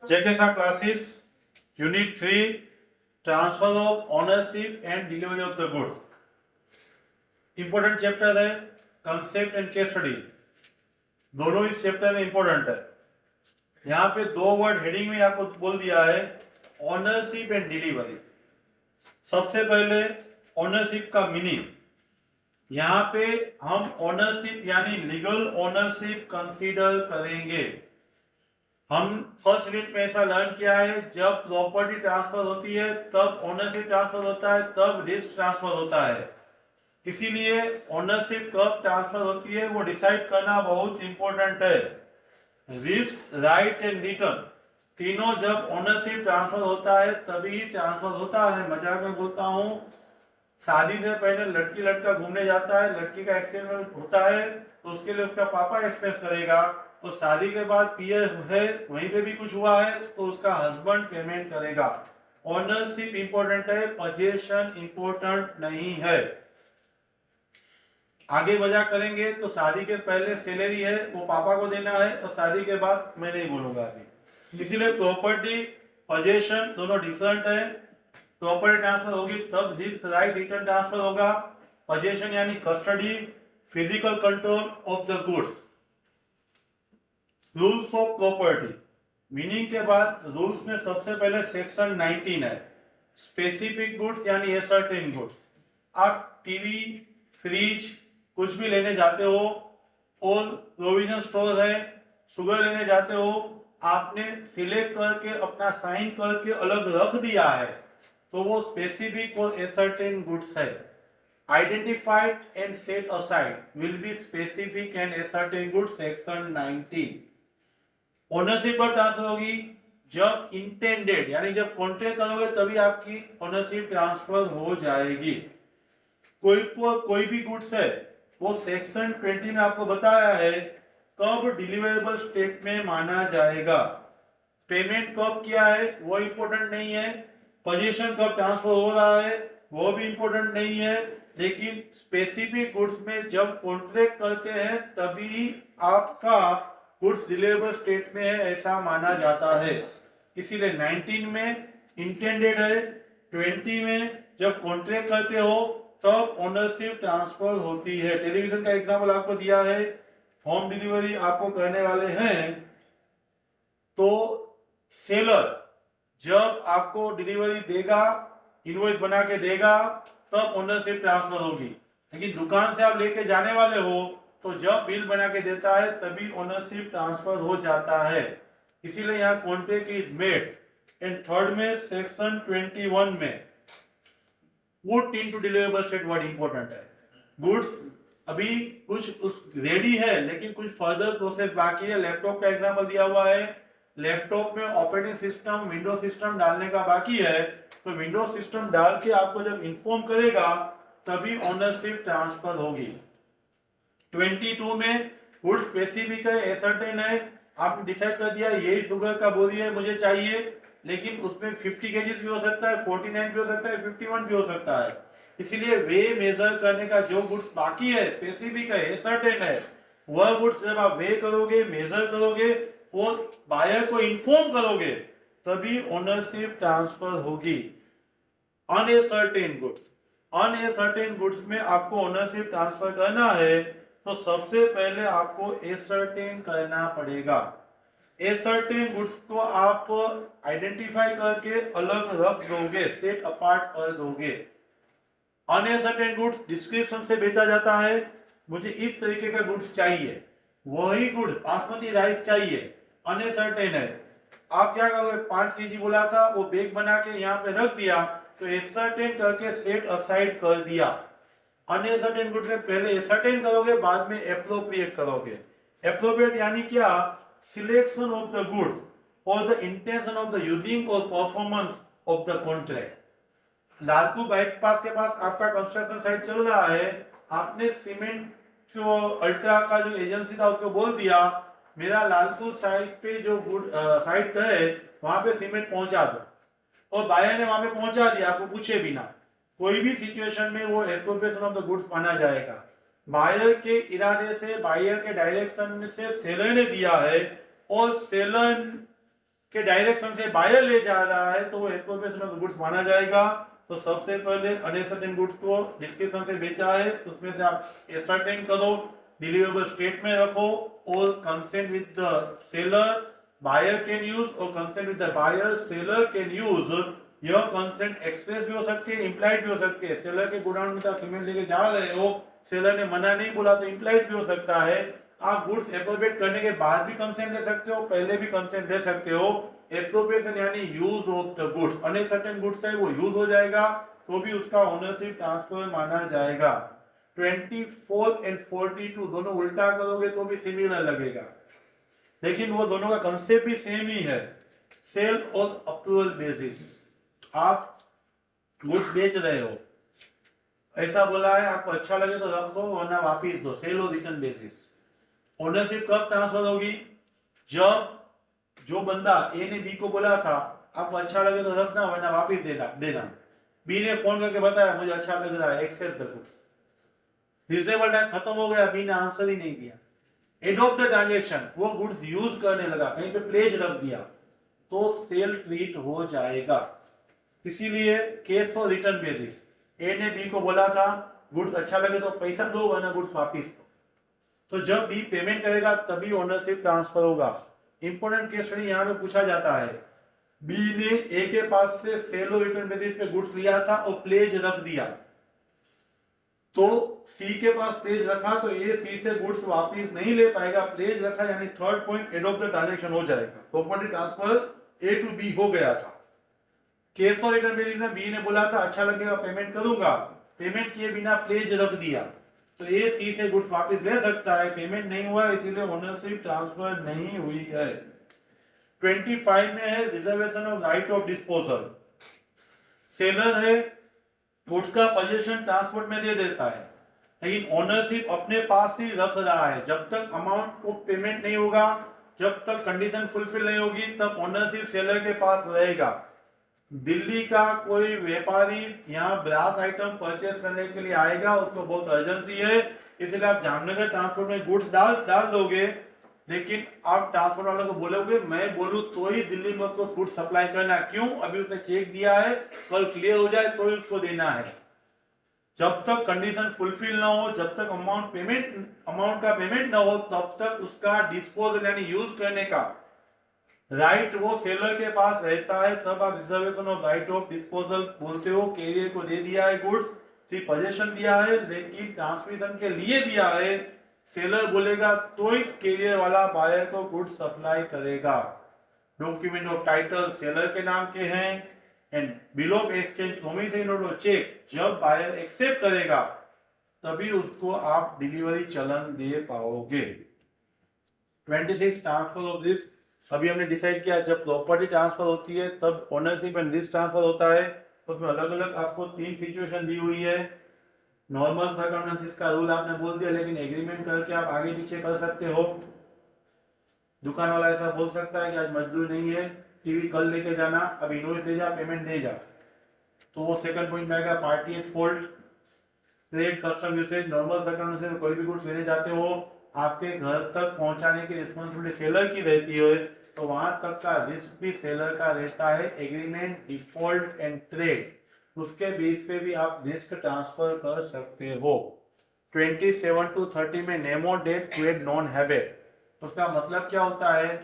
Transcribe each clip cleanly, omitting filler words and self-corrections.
JKSA classes, Unit 3, Transfer of Ownership and Delivery of the Goods. Important chapter है, concept and case study, दोनों इस chapter में important है। यहाँ पे दो वर्ड हेडिंग में आपको बोल दिया है, ओनरशिप एंड डिलीवरी। सबसे पहले ओनरशिप का मीनिंग, यहाँ पे हम ओनरशिप यानी लीगल ओनरशिप कंसीडर करेंगे। हम फर्स्ट यूनिट में ऐसा लर्न किया है, जब प्रॉपर्टी ट्रांसफर होती है तब ओनरशिप ट्रांसफर होता है, तब रिस्क ट्रांसफर होता है। इसीलिए ओनरशिप कब ट्रांसफर होती है वो डिसाइड करना बहुत इंपॉर्टेंट है। रिस्क, राइट एंड रिटर्न तीनों जब ओनरशिप ट्रांसफर होता है तभी ट्रांसफर होता है। मजाक में बोलता हूँ, शादी से पहले लड़की लड़का घूमने जाता है, लड़की का एक्सीडेंट होता है तो उसके लिए उसका पापा एक्सपेंस करेगा, तो शादी के बाद पीएफ है वहीं पे भी कुछ हुआ है तो उसका हस्बैंड पेमेंट करेगा। ओनरशिप इंपॉर्टेंट है, पोजीशन इंपॉर्टेंट नहीं है। आगे मजाक करेंगे तो शादी के पहले सैलरी है वो पापा को देना है और शादी के बाद मैं नहीं बोलूंगा अभी। इसीलिए प्रॉपर्टी पोजीशन दोनों डिफरेंट है। प्रॉपर्टी ट्रांसफर होगी तब रिस्क, राइट, रिटर्न ट्रांसफर होगा। पोजीशन यानी custody, physical control of the goods. Rules of property meaning के बाद रूल्स में सबसे पहले सेक्शन 19 है, स्पेसिफिक गुड्स यानी एसर्टेन गुड्स। आप टीवी, फ्रिज कुछ भी लेने जाते हो और प्रोविजन स्टोर है, शुगर लेने जाते हो, आपने सिलेक्ट करके अपना साइन करके अलग रख दिया है तो वो स्पेसिफिक और एसर्टेन गुड्स है। Identified and set aside will be specific and ascertain goods, section 19। Ownership कब ट्रांसफर होगी? जब इंटेंडेड यानी जब कॉन्ट्रैक्ट करोगे तभी आपकी ओनरशिप ट्रांसफर हो जाएगी। कोई भी गुड्स है वो सेक्शन 20 में आपको बताया है कब डिलीवरेबल स्टेट में माना जाएगा। पेमेंट कब किया है वो इंपॉर्टेंट नहीं है, पोजीशन कब ट्रांसफर हो रहा है वो भी इंपॉर्टेंट नहीं है, लेकिन स्पेसिफिक गुड्स में जब कॉन्ट्रैक्ट करते हैं तभी आपका गुड्स डिलीवरेबल स्टेट में है ऐसा माना जाता है। इसीलिए 19 में इंटेंडेड है, 20 में जब कॉन्ट्रैक्ट करते हो तब ओनरशिप ट्रांसफर होती है। टेलीविजन का एग्जांपल आपको दिया है, होम डिलीवरी आपको करने वाले हैं तो सेलर जब आपको डिलीवरी देगा, इनवॉइस बना के देगा तब ओनरशिप ट्रांसफर होगी। लेकिन दुकान से आप लेके जाने वाले हो तो जब बिल बना के देता है तभी ओनरशिप ट्रांसफर हो जाता है। इसीलिए यहाँ contract is made. And third में सेक्शन 21 में put into deliverable state word important है। गुड्स अभी कुछ उस रेडी है लेकिन कुछ फर्दर प्रोसेस बाकी है। लैपटॉप का एग्जांपल दिया हुआ है, लैपटॉप में ऑपरेटिंग सिस्टम, विंडो सिस्टम डालने का बाकी है तो विंडो सिस्टम डाल के आपको जब इन्फॉर्म करेगा तभी ओनरशिप ट्रांसफर होगी। 22 में गुड स्पेसिफिक है, एसर्टेन है, आपने डिसाइड कर दिया यही शुगर का बोरी है मुझे चाहिए, लेकिन उसमें 50 केजीज भी हो सकता है, 49 भी हो सकता है, 51 भी हो सकता है। इसलिए वे मेजर करने का जो गुड्स बाकी है, स्पेसिफिक है, एसर्टेन है, वह गुड्स जब आप वे करोगे, मेजर करोगे और बायर को इन्फॉर्म करोगे तभी ओनरशिप ट्रांसफर होगी। अनएसर्टेन गुड्स, अनएसर्टेन गुड्स में आपको ओनरशिप ट्रांसफर करना है तो सबसे पहले आपको एसर्टेन करना पड़ेगा। एसर्टेन गुड्स को आप आइडेंटिफाई करके अलग रख दोगे, सेट अपार्ट कर दोगे। अनएसर्टेन गुड्स डिस्क्रिप्शन से बेचा जाता है, मुझे इस तरीके का गुड्स चाहिए, वही गुड्स बासमती राइस चाहिए, अनएसर्टेन है। आप क्या करोगे, 5 केजी बोला था वो बैग बना के यहाँ पे रख दिया तो एसर्टेन करके सेट असाइड कर दिया। अनएसर्टेन गुड्स में पहले एसर्टेन करोगे बाद में एप्रोप्रिएट करोगे। एप्रोप्रिएट यानी क्या, सिलेक्शन ऑफ द गुड और the intention of the using और performance of the contract. Lalpur bypass के पास आपका कंस्ट्रक्शन साइट चल रहा है, आपने सीमेंट जो अल्ट्रा का जो एजेंसी था उसको बोल दिया मेरा लालपुर साइट पे जो गुड साइट है वहां पे सीमेंट पहुंचा दो, और बायर ने वहां पे पहुंचा दिया आपको पूछे बिना। कोई भी सिचुएशन में वो एप्रोप्रिएशन ऑफ द गुड्स माना जाएगा। बायर के इरादे से, बायर के डायरेक्शन से सेलर ने दिया है और सेलर के डायरेक्शन से बायर ले जा रहा है तो वो एप्रोप्रिएशन ऑफ गुड्स माना जाएगा। तो सबसे पहले अनएसर्टेन गुड्स को डिस्क्रिप्शन से बेचा है, उसमें से आप एसर्टेन करो, डिलीवरेबल स्टेट में रखो और consent with the seller buyer can use और consent with the buyer seller can use. यह कंसेंट एक्सप्रेस भी हो सकती है, इंप्लाइड भी हो सकती है। सेलर के गोडाउन में आप सीमेंट लेके जा रहे हो, सेलर ने मना नहीं बोला तो इंप्लाइड भी हो सकता है। आप गुड्स एप्रोप्रिएट करने के बाद भी कंसेंट ले सकते हो, पहले भी कंसेंट ले सकते हो। एप्रोप्रिएशन यानी use of the goods, uncertain goods है वो यूज हो जाएगा तो भी उसका ओनरशिप ट्रांसफर माना जाएगा। 24 एंड 42 दोनों उल्टा करोगे तो भी सिमिलर लगेगा, लेकिन वो दोनों का कंसेप्ट भी सेम ही है। सेल और अप्रूवल बेसिस, आप गुड्स बेच रहे हो, ऐसा बोला है आपको अच्छा लगे तो रख दो वरना वापिस दो, सेल और रिटर्न बेसिस। ओनरशिप कब ट्रांसफर होगी? जब जो बंदा ए ने बी को बोला था आपको अच्छा लगे तो रखना वरना वापिस देना, बी ने फोन करके बताया मुझे अच्छा लग रहा है, except the goods. Reasonable time खत्म हो गया, बी ने आंसर ही नहीं दिया, एंड ऑफ द ट्रांजैक्शन वो गुड्स यूज करने लगा, कहीं पे प्लेज रख दिया तो सेल ट्रीट हो जाएगा। इसीलिए केस फॉर रिटर्न बेसिस, ए ने बी को बोला था गुड्स अच्छा लगे तो पैसा दो वरना गुड्स वापिस दो, तो जब बी पेमेंट करेगा तभी ओनरशिप ट्रांसफर होगा। इंपोर्टेंट केस स्टडी यहाँ पे पूछा जाता है, बी ने ए के पास से सेल और रिटर्न बेसिस पे गुड्स लिया था और प्लेज रख दिया, तो सी के पास प्लेज रखा तो ए सी से गुड्स वापस नहीं ले पाएगा, प्लेज रखा यानी third point end of the transaction हो जाएगा, property transfer A to B हो गया था। केस फॉर रिटर्न बेसिस में बी ने बोला था अच्छा लगेगा पेमेंट करूंगा, पेमेंट किए बिना प्लेज रख दिया तो ए सी से गुड्स वापस ले सकता है, पेमेंट नहीं हुआ इसीलिए ओनरशिप ट्रांसफर नहीं हुई है। 25 में है reservation of right of disposal. Seller है गुड्स का पोजीशन ट्रांसपोर्ट में दे देता है, लेकिन ओनरशिप अपने पास ही रख रहा है, जब तक अमाउंट को पेमेंट नहीं होगा, जब तक कंडीशन फुलफिल नहीं होगी तब ओनरशिप सेलर के पास रहेगा। दिल्ली का कोई व्यापारी यहाँ ब्रास आइटम परचेस करने के लिए आएगा, उसको बहुत अर्जेंसी है, इसलिए आप जामनगर ट्रांसपोर्ट में गुड्स डाल दोगे, लेकिन आप ट्रांसपोर्ट वालों को बोलोगे मैं बोलूं तो ही दिल्ली में उसको गुड्स सप्लाई करना, क्यों? अभी उसने चेक दिया है, कल क्लियर हो जाए तो ही उसको देना है। जब तक कंडीशन फुलफिल ना हो, जब तक अमाउंट का पेमेंट ना हो, तब तक उसका डिस्पोजल यानी यूज करने का राइट वो सेलर के पास रहता है, तब आप reservation of right of disposal बोलते हो। कैरियर को दे दिया है गुड्स, सिर्फ पोजीशन दिया है, लेकिन ट्रांसमिशन के लिए दिया है, सेलर बोलेगा तो ही कैरियर वाला बायर को गुड्स सप्लाई करेगा। डॉक्यूमेंट ऑफ टाइटल सेलर के नाम के हैं and bill of exchange promissory note और चेक जब बायर एक्सेप्ट करेगा तभी उसको आप डिलीवरी चलन दे पाओगे। 26 ट्रांसफर ऑफ रिस्क, अभी हमने डिसाइड किया जब प्रॉपर्टी ट्रांसफर होती है तब ओनरशिप एंड रिस्क ट्रांसफर होता है, उसमें अलग अलग आपको 3 सिचुएशन दी हुई है। नॉर्मल सर्कमस्टेंसेस का रूल आपने बोल दिया, लेकिन एग्रीमेंट करके आप आगे पीछे कर सकते हो। दुकान वाला ऐसा बोल सकता है कि आज मजदूर नहीं है, टीवी कल लेके जाना, अब इनवॉइस ले जा, पेमेंट दे जा, तो वो सेकंड पॉइंट में आएगा party at fault. Trade custom usage, normal circumstances कोई भी गुड्स लेने जाते हो, आपके घर तक पहुंचाने की रिस्पांसिबिलिटी सेलर की रहती है, तो वहां तक का रिस्क भी सेलर का रहता है। एग्रीमेंट, डिफॉल्ट एंड ट्रेड, उसके बेस पे भी आप रिस्क ट्रांसफर कर सकते हो। 27 to 30 में nemo dat quod non habet, उसका मतलब क्या होता है?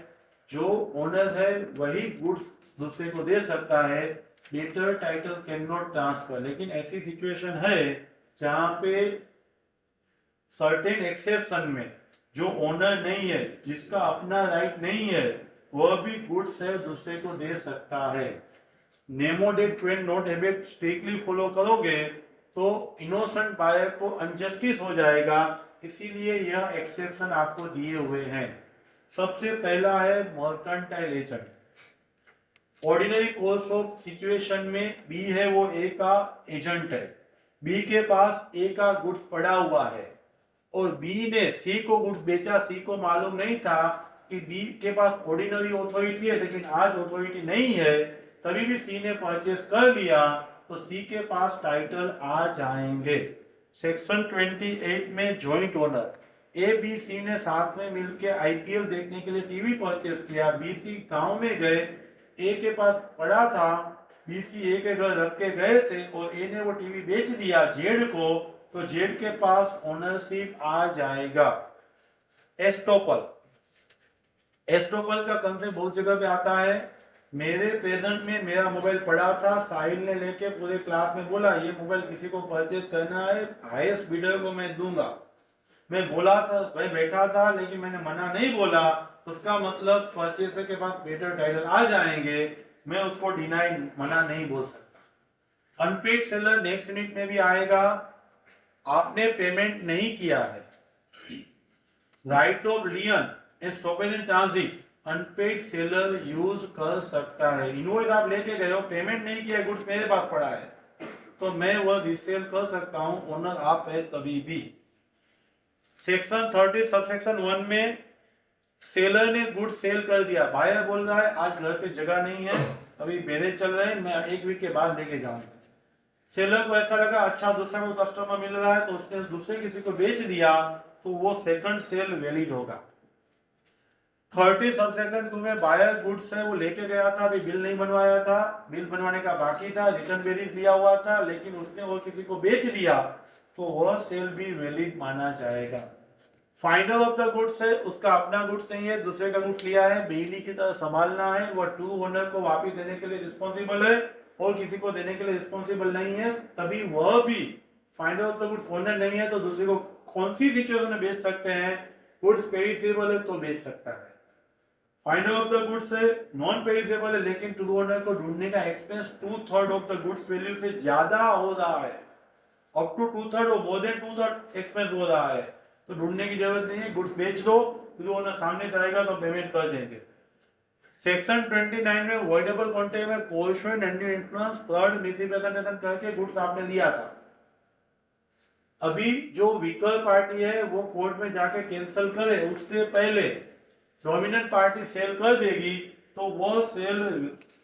जो ओनर है वही गुड्स दूसरे को दे सकता है, debtor title can not transfer. लेकिन ऐसी सिचुएशन है जहां पे सर्टेन एक्सेप्शन में जो ओनर नहीं है, जिसका अपना राइट नहीं है, वह भी गुड्स है दूसरे को दे सकता है। Nemo dat quod not habet strictly follow करोगे तो इनोसेंट बायर को अनजस्टिस हो जाएगा, इसीलिए यह एक्सेप्शन आपको दिए हुए हैं। सबसे पहला है mercantile agent. Ordinary course of situation में बी है वो ए का एजेंट है, बी के पास ए का गुड्स पड़ा हुआ है और बी ने सी को गुड्स बेचा, सी को मालूम नहीं था कि बी के पास ऑर्डिनरी अथॉरिटी है लेकिन आज अथॉरिटी नहीं है, तभी भी सी ने परचेस कर लिया तो सी के पास टाइटल आ जाएंगे। सेक्शन 28 में joint owner, A B C ने साथ में मिलके आईपीएल देखने के लिए टीवी परचेस किया। बी सी गांव में गए, ए के पास पड़ा था, बी सी ए के घर रख के गए थे और ए ने वो टीवी बेच दिया जेड को, तो जेड के पास ओनरशिप आ जाएगा। एस्टोपल, एस्टोपल का कंसेप्ट बहुत जगह पे आता है। मेरे प्रेजेंट में मेरा मोबाइल पड़ा था, साहिल ने लेके पूरे क्लास में बोला ये मोबाइल किसी को परचेस करना है, हाईएस्ट बिडर को मैं दूंगा। मैं बोला था, मैं बैठा था, लेकिन मैंने मना नहीं बोला, उसका मतलब परचेसर के पास बेटर टाइटल आ जाएंगे, मैं उसको डिनाई मना नहीं बोल सकता। अनपेड सेलर नेक्स्ट यूनिट में भी आएगा। आपने पेमेंट नहीं किया है, right of lien and stoppage in transit unpaid seller use कर सकता है। इनवॉइस आप लेके गए हो, पेमेंट नहीं किया, गुड्स मेरे पास पड़ा है, तो मैं वह रीसेल कर सकता हूं, ओनर आप है तभी भी। सेक्शन 30 सबसेक्शन 1 में सेलर ने गुड सेल कर दिया, बायर बोल रहा है आज घर पे जगह नहीं है, अभी मेरे चल रहे हैं, मैं 1 वीक के बाद लेके जाऊंगा। सेलर को ऐसा लगा अच्छा दूसरा कोई कस्टमर मिल रहा है, तो उसने दूसरे किसी को बेच दिया, तो वो सेकंड सेल वैलिड होगा। 30 सबसेक्शन 2 में बायर गुड्स है वो लेके गया था, अभी बिल नहीं बनवाया था, बिल बनवाने का बाकी था, रिटर्न बेरीज लिया हुआ था, लेकिन उसने वो किसी को बेच दिया, तो वह सेल भी वैलिड माना जाएगा। फाइंडर ऑफ द गुड्स है, उसका अपना गुड्स नहीं है, दूसरे का गुड्स लिया है, बिजली की तरह संभालना है, वह टू ओनर को वापस देने के लिए रिस्पॉन्सिबल है और किसी को देने के लिए रिस्पॉन्सिबल नहीं है, तभी वह भी finder of the goods owner नहीं है, तो दूसरे को कौन सी सिचुएशन में बेच सकते हैं, गुड्स पेरिसेबल है तो बेच सकता है। फाइंडर ऑफ द गुड्स है नॉन पेरिसेबल है, लेकिन टू ओनर को ढूंढने का expense 2/3 of the goods value से ज्यादा हो रहा है, अप टू 2/3 और मोर देन 2/3 एक्सपेंस हो रहा है, तो ढूंढने की जरूरत नहीं है, गुड्स बेच दो, टू ओनर सामने जाएगा तो पेमेंट कर देंगे। सेक्शन 29 में वॉइडेबल कॉन्ट्रैक्ट में कोएशन एंड इन्फ्लुएंस थर्ड मिसरिप्रेजेंटेशन करके गुड्स आपने लिया था, अभी जो वीकर पार्टी है वो कोर्ट में जाके कैंसिल करे, उससे पहले डोमिनेंट पार्टी सेल कर देगी, तो वो सेल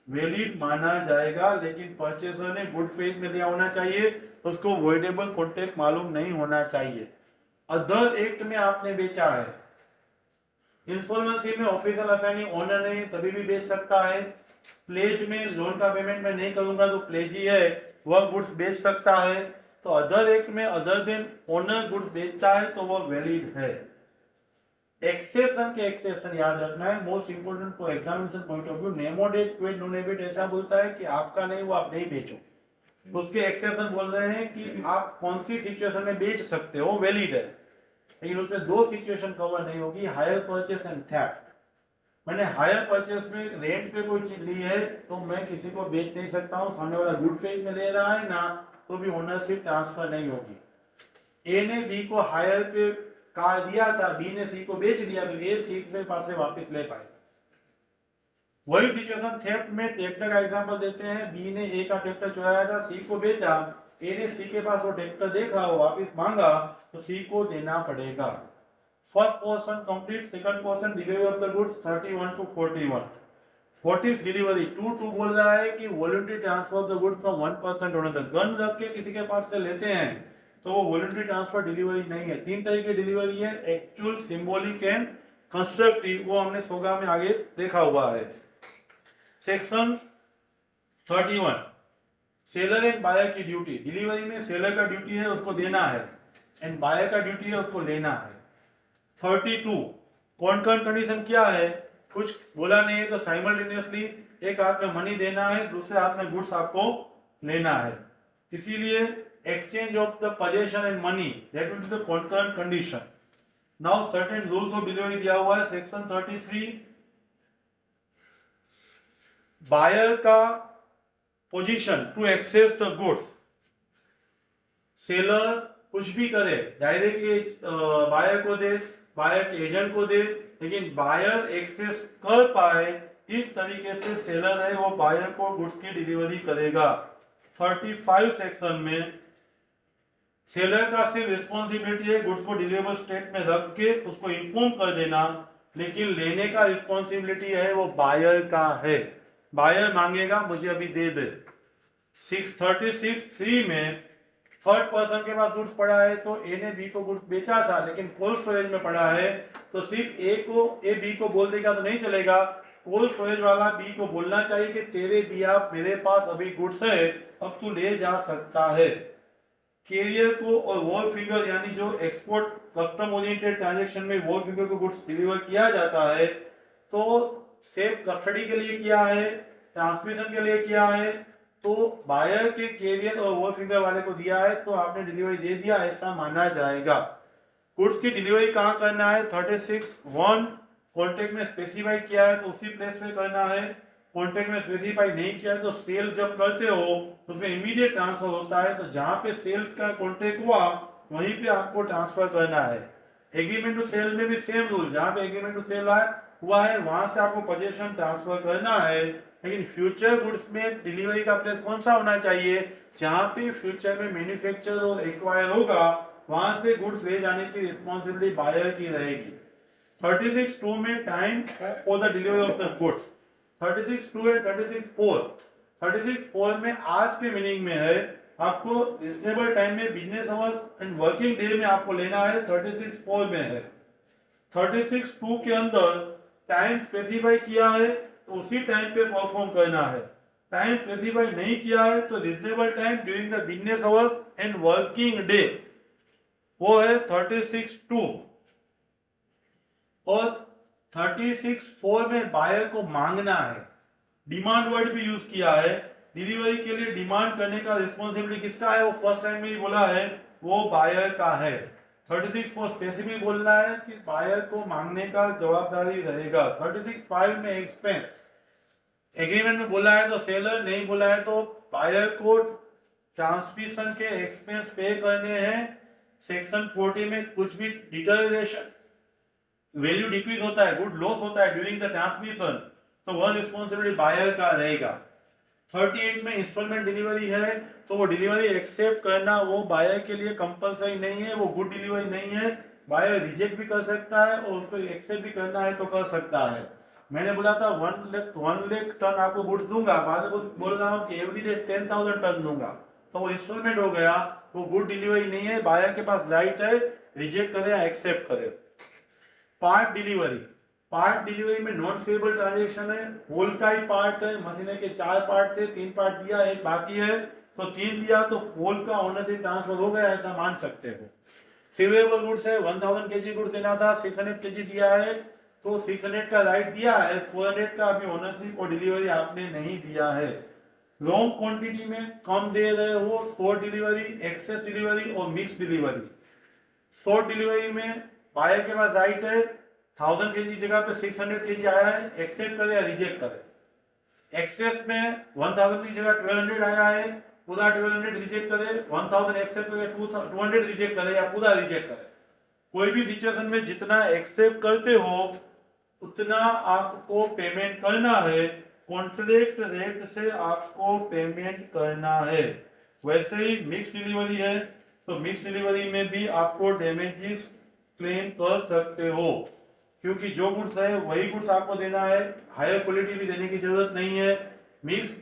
वैलिड माना जाएगा, लेकिन परचेसर ने गुड फेथ में लिया होना चाहिए, उसको वॉइडेबल कॉन्ट्रैक्ट मालूम नहीं होना चाहिए। अदर एक्ट में आपने बेचा है, इंसॉल्वेंसी में ऑफिशियल असाइनिंग ओनर नहीं तभी भी बेच सकता है, प्लेज में लोन का पेमेंट मैं नहीं करूंगा तो प्लेजी है वह गुड्स बेच सकता है, तो अदर एक्ट में अदर देन ओनर गुड्स बेचता है तो वह वैलिड है। एक्सेप्शन के एक्सेप्शन याद रखना है, most important for examination point of view. नेमो डेट क्वेट नॉन एबिट ऐसा बोलता है कि आपका नहीं वो आप नहीं बेचो, उसके एक्सेप्शन बोल रहे हैं कि आप कौन सी सिचुएशन में बेच सकते हो, वैलिड है, लेकिन उसमें 2 सिचुएशन कवर नहीं होगी, हायर परचेस एंड थेफ्ट। मैंने हायर परचेस में रेंट पे कोई चीज ली है तो मैं किसी को बेच नहीं सकता हूँ, सामने वाला गुड फेथ में ले रहा है ना, तो भी ओनरशिप ट्रांसफर नहीं होगी। ए ने बी को हायर पे कार दिया था, बी ने सी को बेच दिया, तो ए सी से पास से वापस ले पाए। वही सिचुएशन थेफ्ट में ट्रैक्टर का एग्जांपल देते हैं, बी ने ए का ट्रैक्टर चुराया था, सी को बेचा, ए ने सी के पास वो ट्रैक्टर देखा, वो वापस मांगा, तो सी को देना पड़ेगा। First portion complete, second portion delivery of the goods 31 to 41। What is delivery? 2 बोल रहा है कि voluntary transfer of the goods from one person to another, gun रख के किसी के पास से लेते हैं तो वो वॉलंटरी ट्रांसफर डिलीवरी नहीं है। 3 तरह की डिलीवरी है, एक्चुअल, सिंबॉलिक एंड कंस्ट्रक्टिव, वो हमने सोगा में आगे देखा हुआ है। सेक्शन 31 सेलर एंड बायर की ड्यूटी, डिलीवरी में सेलर का ड्यूटी है उसको देना है एंड बायर का ड्यूटी है उसको लेना है। 32 कॉन्करेंट कंडीशन क्या है, कुछ बोला नहीं है तो साइमल्टेनियसली एक हाथ में मनी देना है, दूसरे हाथ में गुड्स आपको लेना है, इसीलिए exchange of the possession and money that will be the concurrent condition. Now certain rules of delivery दिया हुआ है। सेक्शन 33 बायर का position to access the goods, seller कुछ भी करे, डायरेक्टली बायर को दे, बायर के एजेंट को दे, लेकिन बायर एक्सेस कर पाए इस तरीके से सेलर है वो बायर को गुड्स की डिलीवरी करेगा। 35 सेक्शन में सेलर का सिर्फ रिस्पॉन्सिबिलिटी है गुड्स को डिलीवरेबल स्टेट में रख के उसको इन्फॉर्म कर देना, लेकिन लेने का रिस्पॉन्सिबिलिटी है वो बायर का है, बायर मांगेगा मुझे अभी दे दे। 636(3) में थर्ड पर्सन के पास गुड्स पड़ा है तो ए ने बी को गुड्स बेचा था, लेकिन कोल्ड स्टोरेज में पड़ा है तो सिर्फ ए बी को बोल देगा तो नहीं चलेगा। कोल्ड स्टोरेज वाला बी को बोलना चाहिए कि तेरे बिया मेरे पास अभी गुड्स है, अब तू ले जा सकता है। कैरियर को और वॉल फिगर यानी जो एक्सपोर्ट कस्टम ओरिएंटेड ट्रांजैक्शन में वॉल फिगर को गुड्स डिलीवर किया जाता है तो सेफ कस्टडी के लिए किया है, ट्रांसमिशन के लिए किया है, तो बायर के कैरियर और वॉल फिगर वाले को दिया है तो आपने डिलीवरी दे दिया ऐसा माना जाएगा। गुड्स की डिलीवरी कहाँ करना है? 36(1) कॉन्ट्रैक्ट में स्पेसिफाई किया है तो उसी प्लेस पे करना है। कॉन्ट्रैक्ट में स्पेसिफाई नहीं किया है तो सेल जब करते हो उसमें इमीडिएट ट्रांसफर होता है, तो जहां पे सेल का कॉन्ट्रैक्ट हुआ वहीं पे आपको ट्रांसफर करना है। एग्रीमेंट टू सेल में भी सेम रूल, जहां पे एग्रीमेंट टू सेल हुआ है वहां से आपको पोजीशन ट्रांसफर करना है। लेकिन फ्यूचर गुड्स में डिलीवरी का प्लेस कौन सा होना चाहिए? जहां पे फ्यूचर में मैन्युफैक्चर और एक्वायर होगा वहां से गुड्स ले जाने की रिस्पांसिबिलिटी बायर की रहेगी। 36(2) में time for the delivery of the goods, 36(2) and 36(4). 36(4) में आज के मीनिंग में है आपको रिजनेबल टाइम में business hours and working day में आपको लेना है, 36(4) में है। 36(2) के अंदर टाइम स्पेसिफाई किया है तो उसी टाइम पे परफॉर्म करना है। टाइम स्पेसिफाई नहीं किया है तो reasonable time during the business hours and working day, वो है 36(2). और 36(4) में बायर को मांगना है, डिमांड वर्ड भी यूज किया है। डिलीवरी के लिए डिमांड करने का रिस्पांसिबिलिटी किसका है? वो फर्स्ट टाइम में ही बोला है, वो बायर का है। 36(4) स्पेसिफिक बोलना है कि बायर को मांगने का जवाबदारी रहेगा। 36(5) में एक्सपेंस, एग्रीमेंट में बोला है तो सेलर, नहीं बोला है तो बायर को ट्रांसमिशन के एक्सपेंस पे करने हैं। सेक्शन 40 में कुछ भी डिटोरिएशन, वैल्यू डिक्रीज होता है, गुड लॉस होता है ड्यूरिंग द ट्रांसमिशन, तो वह रिस्पांसिबिलिटी बायर का रहेगा। 38 में इंस्टॉलमेंट डिलीवरी है तो वो डिलीवरी एक्सेप्ट करना वो बायर के लिए कंपलसरी नहीं है, वो गुड डिलीवरी नहीं है। बायर रिजेक्ट भी कर सकता है और उसको एक्सेप्ट भी करना है तो कर सकता है। मैंने बोला था 1 लाख टन आपको गुड्स दूंगा, बाद में बोल रहा हूँ कि एवरी डे 10,000 टन दूंगा, तो वो इंस्टॉलमेंट हो गया, वो गुड डिलीवरी नहीं है। बायर के पास राइट है रिजेक्ट करे या एक्सेप्ट करे। पार्ट डिलीवरी, पार्ट डिलीवरी में नॉन सेलेबल ट्रांजैक्शन है, होल का ही पार्ट है। मशीन के 4 पार्ट थे, 3 पार्ट दिया, एक बाकी है, तो 3 दिया तो होल का ओनरशिप ट्रांसफर हो गया, ऐसा मान सकते हो। सेलेबल गुड्स है, 1000 केजी गुड्स देना था, 600 केजी दिया है तो 600 का राइट दिया है, 400 का अभी ओनरशिप और डिलीवरी आपने नहीं दिया है। लॉन्ग क्वांटिटी में कम दे रहे हो, शॉर्ट डिलीवरी, एक्सेस डिलीवरी और मिक्स डिलीवरी। शॉर्ट डिलीवरी में बायर के पास राइट है 1000 केजी जगह पे 600 केजी आया है, एक्सेप्ट करे या रिजेक्ट करे। एक्सेस में 1000 की जगह 1200 आया है, पूरा 1200 रिजेक्ट करे, 1000 एक्सेप्ट करे, 200 रिजेक्ट करे या पूरा रिजेक्ट करे। कोई भी सिचुएशन में जितना एक्सेप्ट करते हो उतना आपको पेमेंट करना है, कॉन्ट्रैक्ट रेट से आपको पेमेंट करना है। वैसे ही मिक्स डिलीवरी है तो मिक्स डिलीवरी में भी आपको डैमेजेस क्लेम कर सकते हो, क्योंकि जो गुड्स है वही गुड्स आपको देना है, हायर क्वालिटी भी देने की जरूरत नहीं है। मिक्स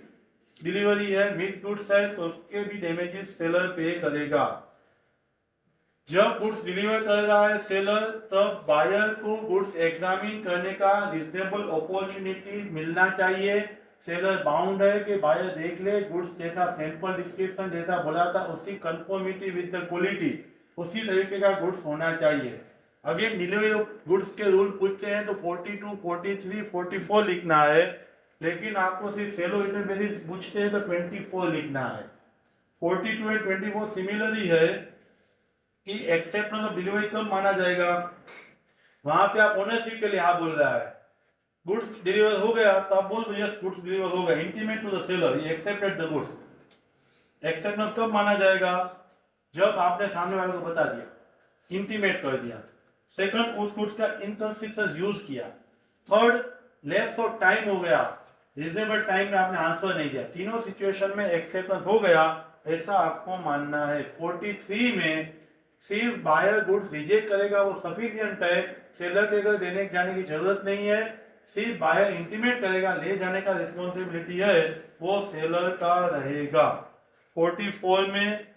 डिलीवरी है, मिक्स गुड्स है तो उसके भी डैमेजेस सेलर पे करेगा। जब गुड्स डिलीवर कर रहा है सेलर, तब बायर को गुड्स एग्जामिन करने का रीजनेबल अपॉर्चुनिटी मिलना चाहिए। सेलर बाउंड है कि बायर देख ले गुड्स जैसा सैंपल डिस्क्रिप्शन जैसा बोला था उसी कंफर्मिटी विद द क्वालिटी, उसी तरीके का गुड्स होना चाहिए। अगेन डिलीवरी ऑफ गुड्स के रूल पूछते हैं तो 42, 43, 44 लिखना है, लेकिन आपको सिर्फ सेलो इंटरफेरेंस पूछते हैं तो 24 लिखना है। 42 एंड 24 सिमिलरली है कि एक्सेप्टेंस ऑफ डिलीवरी कब माना जाएगा? वहां पे आप ओनरशिप के लिए हाँ बोल रहा है, गुड्स डिलीवर हो गया तो आप बोल दो यस गुड्स डिलीवर हो गया, intimate to the seller he accepted the goods. Acceptance कब माना जाएगा? जब आपने सामने वाले को बता दिया, इंटीमेट कर दिया। सेकंड, उस गुड्स का इनकंसिस्टेंट यूज किया। थर्ड, लैप्स ऑफ टाइम हो गया, रीजनेबल टाइम में आपने आंसर नहीं दिया। तीनों सिचुएशन में एक्सेप्टेंस हो गया, ऐसा आपको मानना है। 43 में सिर्फ बायर गुड्स रिजेक्ट करेगा वो सफिशिएंट है, सेलर के अगर देने जाने की जरूरत नहीं है। सिर्फ बायर इंटीमेट करेगा, ले जाने का रिस्पॉन्सिबिलिटी है वो सेलर का रहेगा। 44 में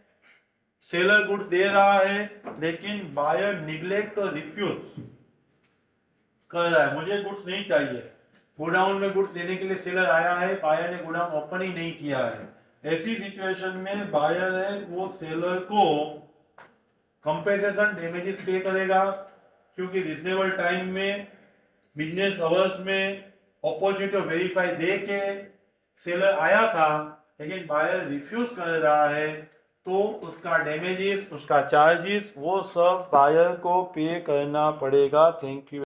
सेलर गुड्स दे रहा है लेकिन बायर निग्लेक्ट और रिफ्यूज कर रहा है, मुझे गुड्स नहीं चाहिए, गोडाउन में गुड्स देने के लिए सेलर आया है, बायर ने गोडाउन ओपन ही नहीं किया है, ऐसी सिचुएशन में बायर है वो सेलर को कंपेंसेशन डैमेजेस पे करेगा, क्योंकि रिजनेबल टाइम में बिजनेस अवर्स में अपॉर्चुनिटी वेरीफाई दे के सेलर आया था लेकिन बायर रिफ्यूज कर रहा है, तो उसका डैमेजेस, उसका चार्जेस वो सब बायर को पे करना पड़ेगा। Thank you.